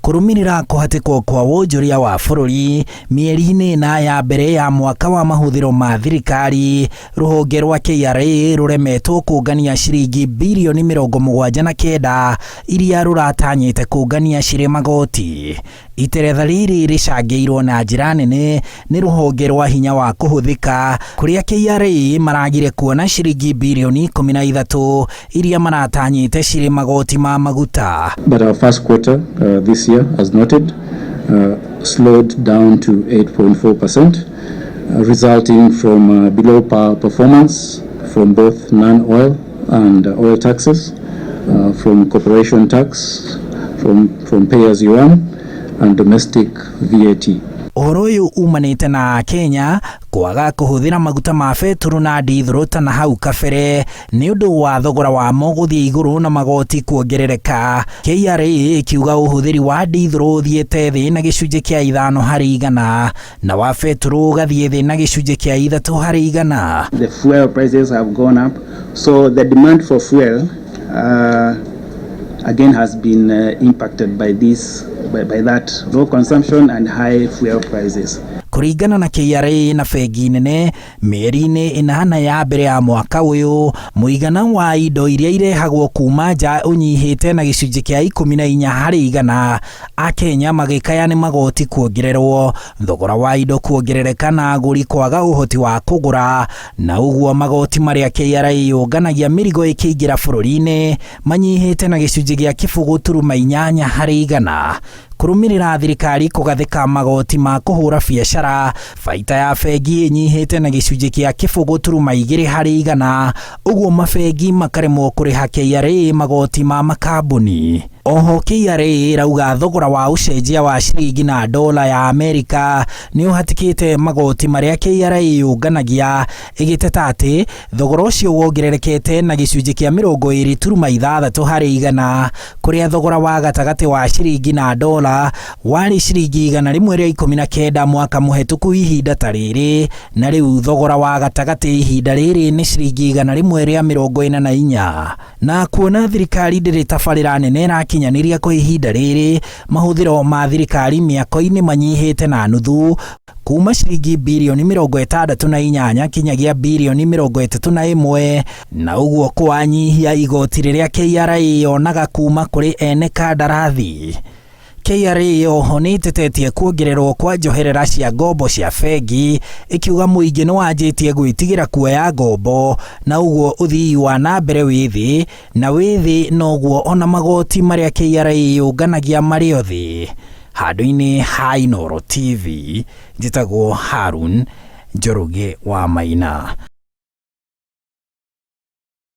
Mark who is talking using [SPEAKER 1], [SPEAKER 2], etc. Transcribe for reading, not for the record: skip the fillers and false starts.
[SPEAKER 1] Kũrũmĩrĩra kũhatĩkwo kwa wonjoria wa bũrũri mĩeri-inĩ na ya mbere ya mwaka wa mahũthĩro ma thirikari, rũhonge rwa KRA rũremetwo kũngania ciringi birioni 79 iria rũratanyĩte kũngania cirĩ magoti. Iteretha rĩrĩ rĩcangĩirwo na njĩra nene nĩ rũhonge rwa hinya wa kũhũthĩka, kũrĩa KRA maragire kuona ciringi birioni 13 iria maratanyĩte cirĩ magoti ma maguta.
[SPEAKER 2] But our first quarter this year, as noted, slowed down to 8.4%, resulting from below par performance from both non-oil and oil taxes, from corporation tax, from pay-as-you-earn, and domestic VAT.
[SPEAKER 1] Ũhoro ũyũ umanĩte na Akenya kwaga kũhũthĩra maguta ma betũrũ na ndithũrũ ta na hau kabere nĩ ũndũ wa thogora wamo gũthiĩ igũrũ na magoti kuongerereka. KRA ĩkiuga ũhũthĩri wa ndithũrũ ũthiĩte thĩ na gĩcunjĩ kĩa 5 harĩ igana na wa betũrũ ũgathiĩ thĩ na gĩcunjĩ kĩa 3 harĩ igana.
[SPEAKER 3] The fuel prices have gone up, so the demand for fuel again has been impacted by that low consumption and high fuel prices.
[SPEAKER 1] Kũringana na KRA na bengi nene, mĩeri-inĩ 8 ya mbere ya mwaka ũyũ, mũigana wa indo iria irehagwo kuma nja ũnyihĩte na gĩcunjĩ kĩa 14 harĩ igana. Akenya magĩkaya nĩ magoti kuongererwo, thogora wa indo kuongerereka na agũri kwaga ũhoti wa kũgũra, na ũguo magoti marĩa KRA yũnganagia mĩrigo ĩkĩingĩra bũrũri-inĩ manyihĩte na gĩcunjĩ gĩa 0.8 harĩ igana. Kũrũmĩrĩra thirikari kũgathĩka magoti ma kũhũra biacara, baita ya bengi ĩnyihĩte na gĩcunjĩ kĩa 0.2 harĩ igana, ũguo mabengi makaremwo kũrĩha KRA magoti ma makambuni. Oho KRA ĩrauga thogora wa ũcenjia wa ciringi na dola ya Amerika nĩ ũhatĩkĩte magoti marĩa KRA yũnganagia, ĩgĩteta atĩ thogora ũcio wongererekete na gĩcunjĩ kĩa 20.6 harĩ igana, kũrĩa thogora wa gatagatĩ wa ciringi na dola warĩ ciringi 119 mwaka mũhetũku ihinda ta rĩrĩ, na rĩu thogora wa gatagatĩ ihinda rĩrĩ nĩ ciringi 144. Na kuona thirikari ndĩrĩ tabarĩra nene ĩrakinyanĩria kwa ihinda rĩrĩ, mahũthĩro ma thirikari mĩako-inĩ manyihĩte na nuthu kuma ciringi birioni 68 kinyagia birioni 31, na ũguo kwanyihia igoti rĩrĩa KRA yonaga kuma kũrĩ ene kandarathi. KRA oho nĩ ĩtetetie kuongererwo kwa njoherera cia ngombo cia bengi, ĩkiuga mũingĩ nĩ wanjĩtie gwĩtigĩra kuoya ngombo, na ũguo ũthii wa na mbere wĩ thĩ, na wĩ thĩ noguo ona magoti marĩa KRA yũnganagia marĩ o thĩ. Handũ-inĩ ha Inooro TV, njĩtagwo Harun Njoroge wa Maina.